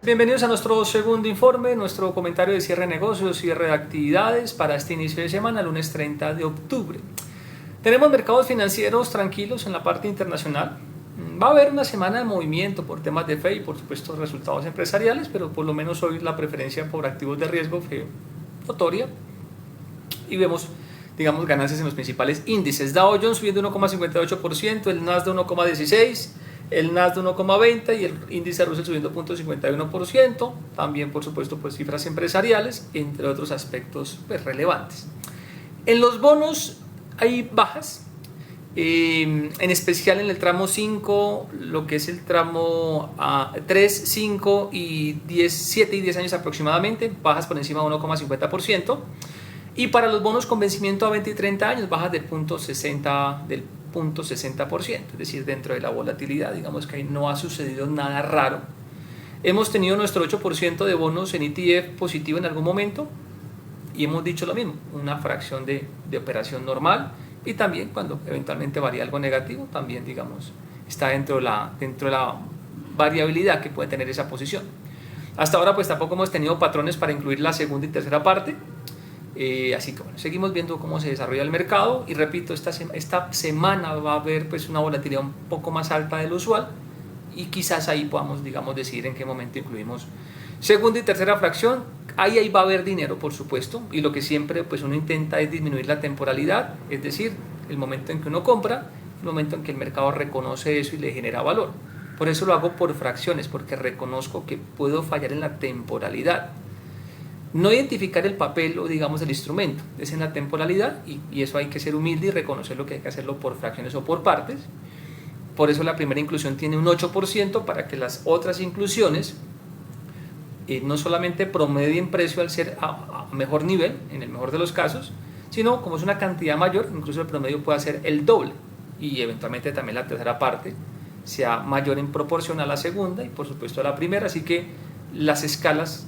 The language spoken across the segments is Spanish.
Bienvenidos a nuestro segundo informe, nuestro comentario de cierre de negocios, cierre de actividades para este inicio de semana, lunes 30 de octubre. Tenemos mercados financieros tranquilos en la parte internacional. Va a haber una semana de movimiento por temas de fe y por supuesto resultados empresariales, pero por lo menos hoy la preferencia por activos de riesgo fue notoria y vemos, digamos, ganancias en los principales índices. Dow Jones subiendo 1,58%, el Nasdaq 1,16%, el Nasdaq 1,20% y el índice Russell subiendo 0,51%. También, por supuesto, pues cifras empresariales, entre otros aspectos pues, relevantes. En los bonos hay bajas, en especial en el tramo 5, lo que es el tramo 3, 5 y 10, 7 y 10 años aproximadamente, bajas por encima de 1,50%. Y para los bonos con vencimiento a 20 y 30 años, bajas del 0,60%, es decir, dentro de la volatilidad, digamos que ahí no ha sucedido nada raro. Hemos tenido nuestro 8% de bonos en ETF positivo en algún momento y hemos dicho lo mismo, una fracción de operación normal, y también cuando eventualmente varía algo negativo, también digamos está dentro de la variabilidad que puede tener esa posición. Hasta ahora pues tampoco hemos tenido patrones para incluir la segunda y tercera parte. Así que bueno, seguimos viendo cómo se desarrolla el mercado y repito, esta semana va a haber pues una volatilidad un poco más alta de lo usual y quizás ahí podamos, digamos, decidir en qué momento incluimos segunda y tercera fracción. Ahí va a haber dinero, por supuesto, y lo que siempre pues uno intenta es disminuir la temporalidad, es decir, el momento en que uno compra, el momento en que el mercado reconoce eso y le genera valor. Por eso lo hago por fracciones, porque reconozco que puedo fallar en la temporalidad. No identificar el papel o digamos el instrumento, es en la temporalidad y eso hay que ser humilde y reconocer lo que hay que hacerlo por fracciones o por partes. Por eso la primera inclusión tiene un 8% para que las otras inclusiones no solamente promedien precio al ser a mejor nivel, en el mejor de los casos, sino como es una cantidad mayor, incluso el promedio puede ser el doble y eventualmente también la tercera parte sea mayor en proporción a la segunda y por supuesto a la primera, así que las escalas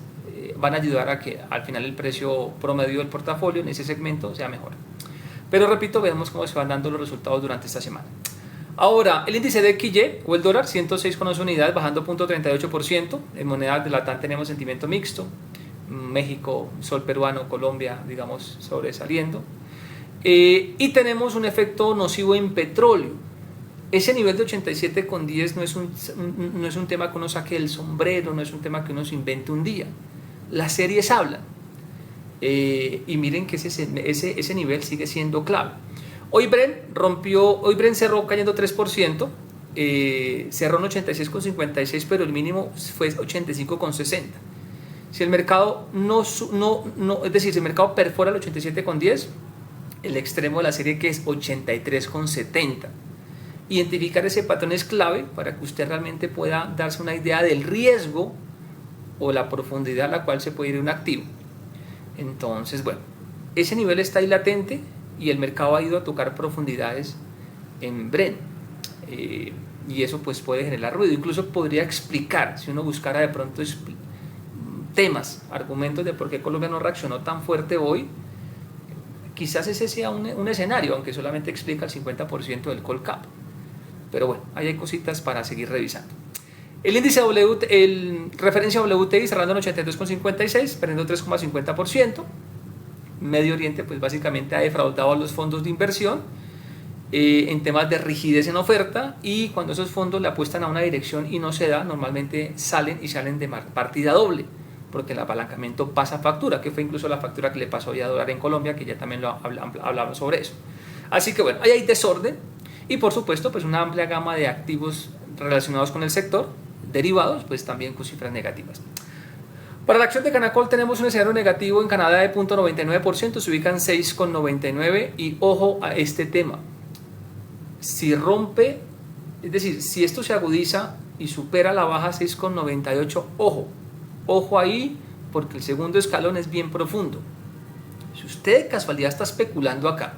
van a ayudar a que al final el precio promedio del portafolio en ese segmento sea mejor. Pero repito, vemos cómo se van dando los resultados durante esta semana. Ahora, el índice de XY o el dólar, 106,11 unidades, bajando 0,38%. En monedas de Latam tenemos sentimiento mixto. México, sol peruano, Colombia, digamos, sobresaliendo. Y tenemos un efecto nocivo en petróleo. Ese nivel de 87,10 no es un tema que uno saque del sombrero, no es un tema que uno se invente un día. Las series hablan y miren que ese nivel sigue siendo clave. Hoy Brent cerró cayendo 3%, cerró en 86,56, pero el mínimo fue 85,60. Si el mercado es decir, si el mercado perfora el 87,10, el extremo de la serie que es 83,70. Identificar ese patrón es clave para que usted realmente pueda darse una idea del riesgo o la profundidad a la cual se puede ir un activo. Entonces, bueno, ese nivel está ahí latente y el mercado ha ido a tocar profundidades en Brent y eso pues puede generar ruido. Incluso podría explicar, si uno buscara de pronto temas, argumentos de por qué Colombia no reaccionó tan fuerte hoy, quizás ese sea un escenario, aunque solamente explica el 50% del call cap. Pero bueno, ahí hay cositas para seguir revisando. El índice referencia WTI cerrando en 82,56, perdiendo 3,50%. Medio Oriente pues básicamente ha defraudado a los fondos de inversión en temas de rigidez en oferta, y cuando esos fondos le apuestan a una dirección y no se da, normalmente salen de partida doble, porque el apalancamiento pasa factura, que fue incluso la factura que le pasó hoy a dólar en Colombia, que ya también lo hablamos sobre eso. Así que bueno, ahí hay desorden y por supuesto pues una amplia gama de activos relacionados con el sector, derivados, pues también con cifras negativas. Para la acción de Canacol tenemos un escenario negativo en Canadá de 0,99%, se ubican 6,99 y ojo a este tema. Si rompe, es decir, si esto se agudiza y supera la baja 6,98, ojo ahí, porque el segundo escalón es bien profundo. Si usted de casualidad está especulando acá,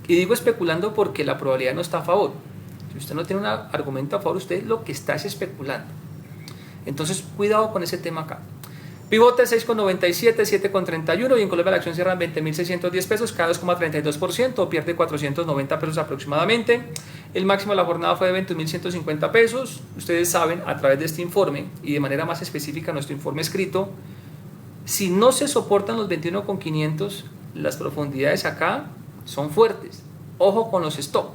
y digo especulando porque la probabilidad no está a favor, si usted no tiene un argumento a favor, usted lo que está es especulando. Entonces, cuidado con ese tema acá. Pivote 6,97, 7,31 y en Colombia la acción cierra en 20.610 pesos, cada 2,32%, pierde 490 pesos aproximadamente. El máximo de la jornada fue de 21.150 pesos. Ustedes saben, a través de este informe y de manera más específica nuestro informe escrito, si no se soportan los 21.500, las profundidades acá son fuertes. Ojo con los stop.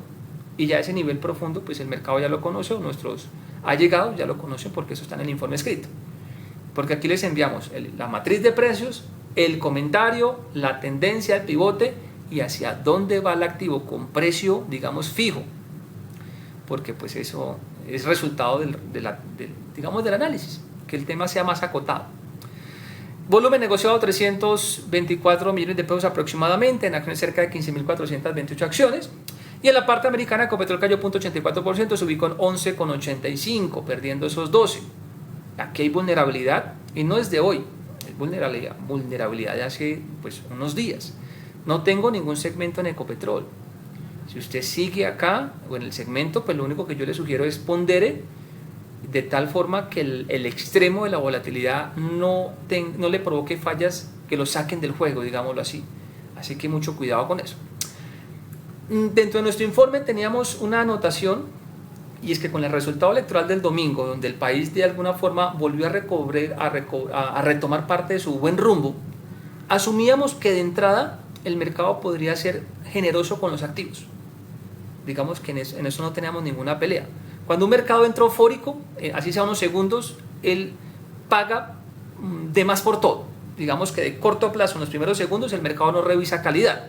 Y ya ese nivel profundo, pues el mercado ya lo conoce, o nuestros allegados ya lo conocen, porque eso está en el informe escrito. Porque aquí les enviamos la matriz de precios, el comentario, la tendencia, el pivote y hacia dónde va el activo con precio, digamos, fijo. Porque pues eso es resultado digamos, del análisis, que el tema sea más acotado. Volumen negociado 324 millones de pesos aproximadamente, en acciones cerca de 15.428 acciones. Y en la parte americana, Ecopetrol cayó 0.84%, se ubicó en 11,85, perdiendo esos 12. Aquí hay vulnerabilidad, y no es de hoy, es vulnerabilidad de hace pues, unos días. No tengo ningún segmento en Ecopetrol. Si usted sigue acá, o en el segmento, pues lo único que yo le sugiero es pondere de tal forma que el extremo de la volatilidad no le provoque fallas que lo saquen del juego, digámoslo así. Así que mucho cuidado con eso. Dentro de nuestro informe teníamos una anotación, y es que con el resultado electoral del domingo, donde el país de alguna forma volvió a retomar parte de su buen rumbo, asumíamos que de entrada el mercado podría ser generoso con los activos. Digamos que en eso no teníamos ninguna pelea. Cuando un mercado entra eufórico, así sea unos segundos, él paga de más por todo. Digamos que de corto plazo, en los primeros segundos, el mercado no revisa calidad.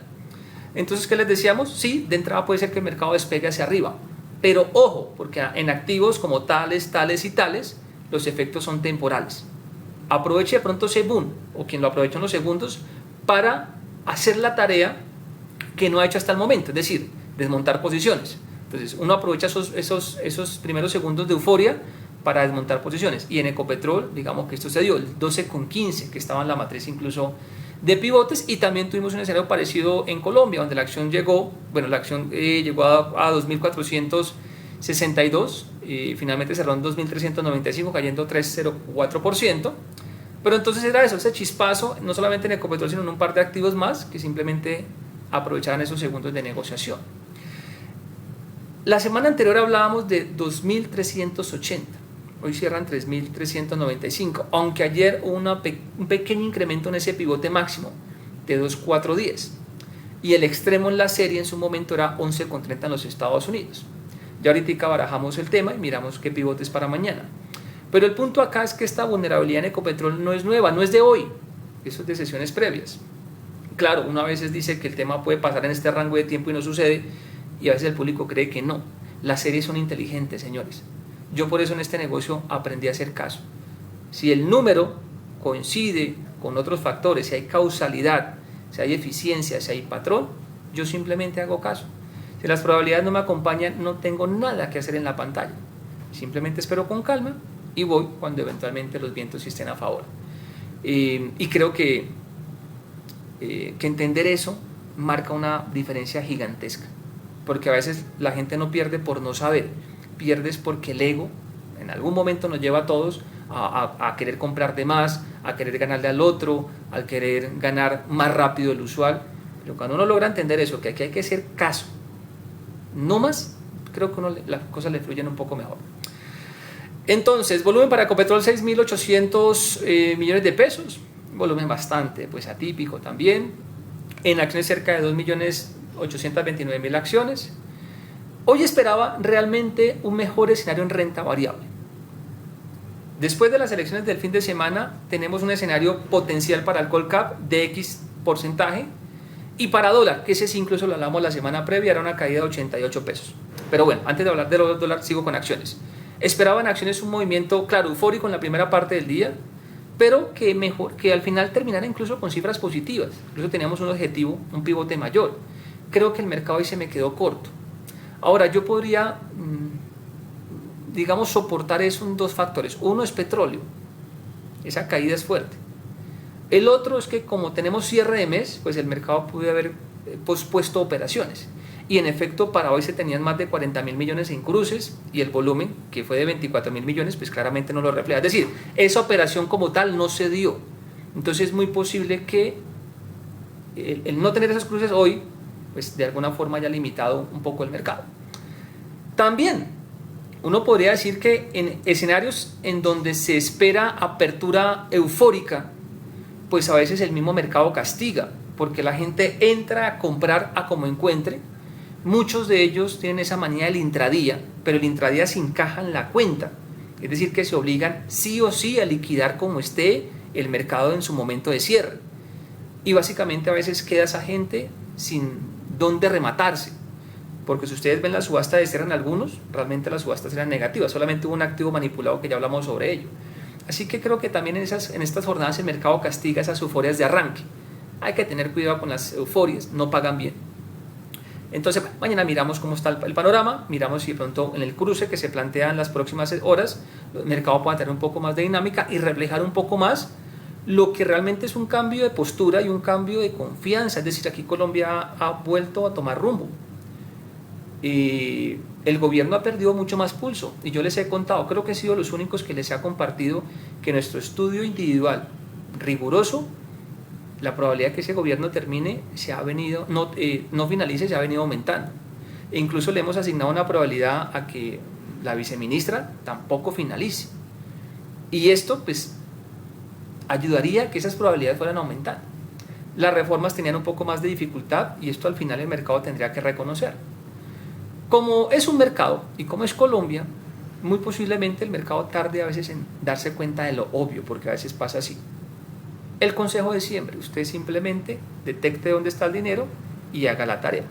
Entonces, ¿qué les decíamos? Sí, de entrada puede ser que el mercado despegue hacia arriba. Pero ojo, porque en activos como tales, tales y tales, los efectos son temporales. Aproveche de pronto ese boom, o quien lo aprovecha en los segundos, para hacer la tarea que no ha hecho hasta el momento, es decir, desmontar posiciones. Entonces uno aprovecha esos primeros segundos de euforia para desmontar posiciones, y en Ecopetrol digamos que esto se dio, el 12,15 que estaba en la matriz incluso de pivotes, y también tuvimos un escenario parecido en Colombia, donde la acción llegó a 2.462 y finalmente cerró en 2.395, cayendo 3,04%. Pero entonces era eso, ese chispazo, no solamente en Ecopetrol, sino en un par de activos más que simplemente aprovechaban esos segundos de negociación. La semana anterior hablábamos de 2.380, hoy cierran 3.395, aunque ayer hubo un pequeño incremento en ese pivote máximo de 2.410, y el extremo en la serie en su momento era 11,30 en los Estados Unidos. Ya ahorita barajamos el tema y miramos qué pivotes para mañana. Pero el punto acá es que esta vulnerabilidad en Ecopetrol no es nueva, no es de hoy, eso es de sesiones previas. Claro, uno a veces dice que el tema puede pasar en este rango de tiempo y no sucede, y a veces el público cree que no. Las series son inteligentes, señores. Yo por eso en este negocio aprendí a hacer caso. Si el número coincide con otros factores, si hay causalidad, si hay eficiencia, si hay patrón, yo simplemente hago caso. Si las probabilidades no me acompañan, no tengo nada que hacer en la pantalla. Simplemente espero con calma y voy cuando eventualmente los vientos estén a favor. Y creo que entender eso marca una diferencia gigantesca, porque a veces la gente no pierde por no saber, pierdes porque el ego en algún momento nos lleva a todos a querer comprar de más, a querer ganarle al otro, al querer ganar más rápido del usual. Pero cuando uno logra entender eso, que aquí hay que hacer caso, no más, creo que las cosas le fluyen un poco mejor. Entonces, volumen para Ecopetrol 6.800 millones de pesos, volumen bastante pues atípico también. En acciones cerca de 2.829.000 acciones. Hoy esperaba realmente un mejor escenario en renta variable. Después de las elecciones del fin de semana tenemos un escenario potencial para el Colcap de X porcentaje, y para dólar, que ese sí incluso lo hablamos la semana previa, era una caída de 88 pesos. Pero bueno, antes de hablar de los dólares, sigo con acciones. Esperaba en acciones un movimiento, claro, eufórico en la primera parte del día, pero que al final terminara incluso con cifras positivas. Incluso teníamos un objetivo, un pivote mayor. Creo que el mercado hoy se me quedó corto. Ahora, yo podría, digamos, soportar eso en dos factores. Uno es petróleo, esa caída es fuerte. El otro es que como tenemos cierre de mes, pues el mercado pudo haber pospuesto operaciones. Y en efecto, para hoy se tenían más de 40.000 millones en cruces, y el volumen, que fue de 24.000 millones, pues claramente no lo refleja. Es decir, esa operación como tal no se dio. Entonces es muy posible que el no tener esas cruces hoy, pues de alguna forma haya limitado un poco el mercado. También uno podría decir que en escenarios en donde se espera apertura eufórica, pues a veces el mismo mercado castiga, porque la gente entra a comprar a como encuentre. Muchos de ellos tienen esa manía del intradía, pero el intradía se encaja en la cuenta, es decir, que se obligan sí o sí a liquidar como esté el mercado en su momento de cierre. Y básicamente a veces queda esa gente sin dónde rematarse, porque si ustedes ven la subasta de cierre en algunos, realmente las subastas eran negativas, solamente hubo un activo manipulado que ya hablamos sobre ello. Así que creo que también en estas jornadas el mercado castiga esas euforias de arranque. Hay que tener cuidado con las euforias, no pagan bien. Entonces mañana miramos cómo está el panorama, miramos si de pronto en el cruce que se plantea en las próximas horas el mercado pueda tener un poco más de dinámica y reflejar un poco más lo que realmente es un cambio de postura y un cambio de confianza. Es decir, aquí Colombia ha vuelto a tomar rumbo. El gobierno ha perdido mucho más pulso y yo les he contado, creo que he sido los únicos que les he compartido que nuestro estudio individual riguroso, la probabilidad de que ese gobierno termine no finalice, se ha venido aumentando. E incluso le hemos asignado una probabilidad a que la viceministra tampoco finalice. Y esto pues ayudaría a que esas probabilidades fueran aumentando. Las reformas tenían un poco más de dificultad y esto al final el mercado tendría que reconocer. Como es un mercado y como es Colombia, muy posiblemente el mercado tarde a veces en darse cuenta de lo obvio, porque a veces pasa así. El consejo de siempre, usted simplemente detecte dónde está el dinero y haga la tarea.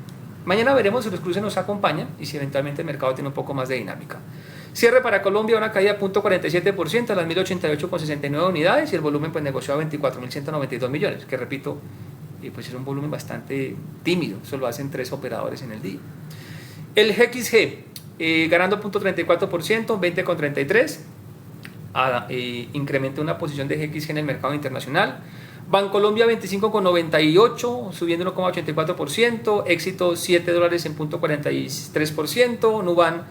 Mañana veremos si los cruces nos acompañan y si eventualmente el mercado tiene un poco más de dinámica. Cierre para Colombia, una caída de 0.47% a las 1.088,69 unidades y el volumen pues negociado a 24.192 millones, que repito, pues es un volumen bastante tímido, solo hacen 3 operadores en el día. El GXG ganando 0.34%, 20,33, incrementa una posición de GXG en el mercado internacional. Bancolombia 25,98, subiendo 1,84%, Éxito $7 en 0.43%, Nuban,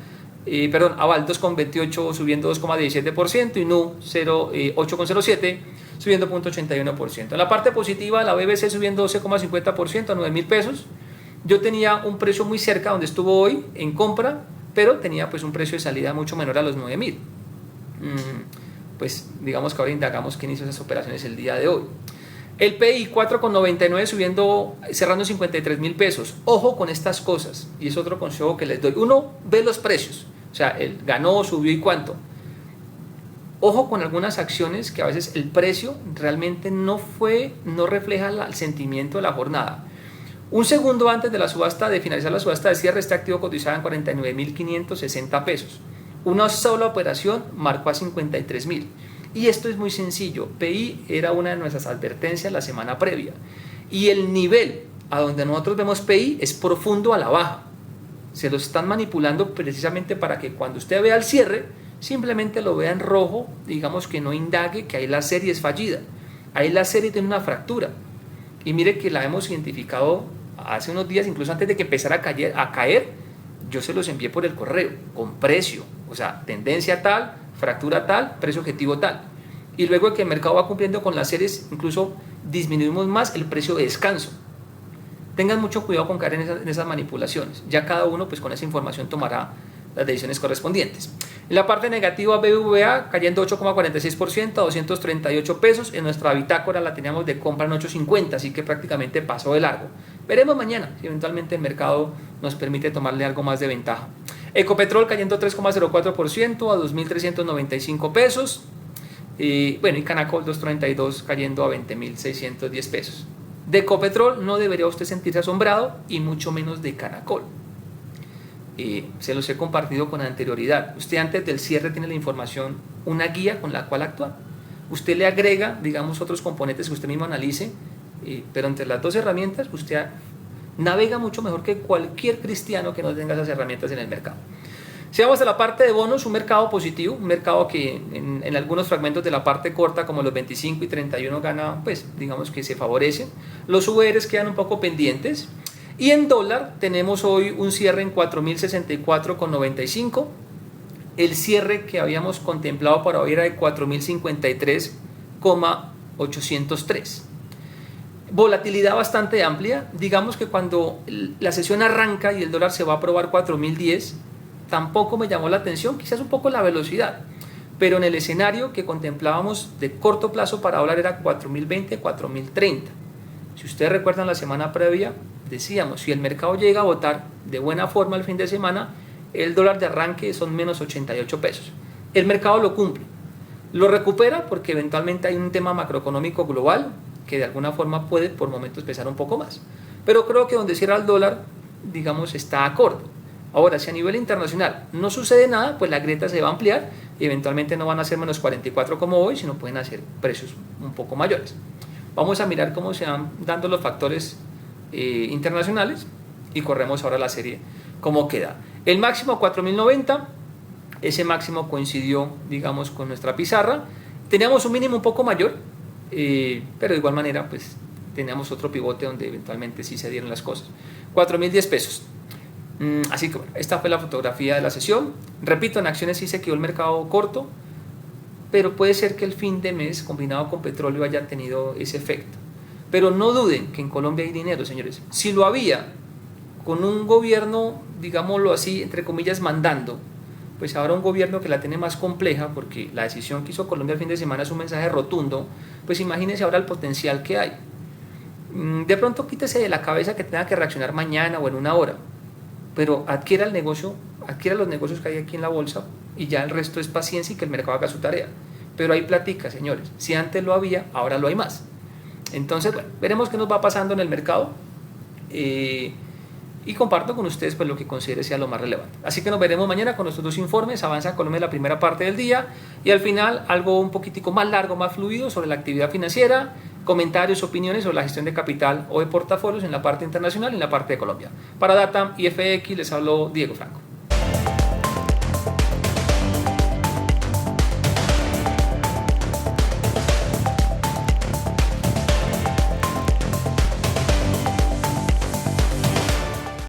Aval 2,28 subiendo 2,17% y Nu 8,07 subiendo 0.81%. En la parte positiva, la BBC subiendo 12,50% a 9.000 pesos. Yo tenía un precio muy cerca donde estuvo hoy en compra, pero tenía pues un precio de salida mucho menor a los 9.000. Pues digamos que ahora indagamos quién hizo esas operaciones el día de hoy. El PI 4,99 subiendo, cerrando 53.000 pesos. Ojo con estas cosas, y es otro consejo que les doy. Uno ve los precios, o sea, él ganó, subió y cuánto. Ojo con algunas acciones que a veces el precio realmente no refleja el sentimiento de la jornada. Un segundo antes de la subasta, de finalizar la subasta de cierre, este activo cotizaba en 49.560 pesos. Una sola operación marcó a 53.000. Y esto es muy sencillo. PI era una de nuestras advertencias la semana previa. Y el nivel a donde nosotros vemos PI es profundo a la baja. Se lo están manipulando precisamente para que cuando usted vea el cierre, simplemente lo vea en rojo, digamos que no indague que ahí la serie es fallida. Ahí la serie tiene una fractura. Y mire que la hemos identificado hace unos días, incluso antes de que empezara a caer, yo se los envié por el correo, con precio, o sea, tendencia tal, fractura tal, precio objetivo tal. Y luego de que el mercado va cumpliendo con las series, incluso disminuimos más el precio de descanso. Tengan mucho cuidado con caer en esas manipulaciones. Ya cada uno pues con esa información tomará las decisiones correspondientes. En la parte negativa, BBVA cayendo 8,46% a 238 pesos. En nuestra bitácora la teníamos de compra en 8.50, así que prácticamente pasó de largo. Veremos mañana si eventualmente el mercado nos permite tomarle algo más de ventaja. Ecopetrol cayendo 3,04% a 2.395 pesos. Y Canacol 2.32 cayendo a 20.610 pesos. De Ecopetrol no debería usted sentirse asombrado y mucho menos de Canacol. Se los he compartido con anterioridad. Usted antes del cierre tiene la información, una guía con la cual actuar. Usted le agrega, digamos, otros componentes que usted mismo analice, pero entre las dos herramientas usted navega mucho mejor que cualquier cristiano que no tenga esas herramientas en el mercado. Si vamos a la parte de bonos, un mercado positivo, un mercado que en algunos fragmentos de la parte corta, como los 25 y 31, gana, pues digamos que se favorecen. Los URs quedan un poco pendientes. Y en dólar tenemos hoy un cierre en 4.064,95. El cierre que habíamos contemplado para hoy era de 4.053,803. Volatilidad bastante amplia. Digamos que cuando la sesión arranca y el dólar se va a probar 4.010, tampoco me llamó la atención, quizás un poco la velocidad, pero en el escenario que contemplábamos de corto plazo para dólar era 4.020, 4.030. Si ustedes recuerdan la semana previa, decíamos, si el mercado llega a votar de buena forma el fin de semana, el dólar de arranque son menos 88 pesos. El mercado lo cumple, lo recupera porque eventualmente hay un tema macroeconómico global que de alguna forma puede por momentos pesar un poco más. Pero creo que donde cierra el dólar, digamos, está acorde. Ahora, si a nivel internacional no sucede nada, pues la grieta se va a ampliar y eventualmente no van a ser menos 44 como hoy, sino pueden hacer precios un poco mayores. Vamos a mirar cómo se van dando los factores internacionales y corremos ahora la serie cómo queda. El máximo 4.090, ese máximo coincidió, digamos, con nuestra pizarra. Teníamos un mínimo un poco mayor, pero de igual manera, pues teníamos otro pivote donde eventualmente sí se dieron las cosas. 4.010 pesos. Así que bueno, esta fue la fotografía de la sesión. Repito, en acciones sí se quedó el mercado corto, pero puede ser que el fin de mes combinado con petróleo haya tenido ese efecto. Pero no duden que en Colombia hay dinero, señores. Si lo había con un gobierno, digámoslo así, entre comillas, mandando, pues ahora un gobierno que la tiene más compleja, porque la decisión que hizo Colombia el fin de semana es un mensaje rotundo, pues imagínense ahora el potencial que hay. De pronto quítese de la cabeza que tenga que reaccionar mañana o en una hora, pero adquiera el negocio, adquiera los negocios que hay aquí en la bolsa y ya el resto es paciencia y que el mercado haga su tarea. Pero hay platica, señores. Si antes lo había, ahora lo hay más. Entonces, bueno, veremos qué nos va pasando en el mercado y comparto con ustedes pues lo que considere sea lo más relevante. Así que nos veremos mañana con nuestros dos informes. Avanza Colombia en la primera parte del día y al final algo un poquitico más largo, más fluido sobre la actividad financiera, comentarios, opiniones sobre la gestión de capital o de portafolios en la parte internacional y en la parte de Colombia. Para Data y FX les habló Diego Franco.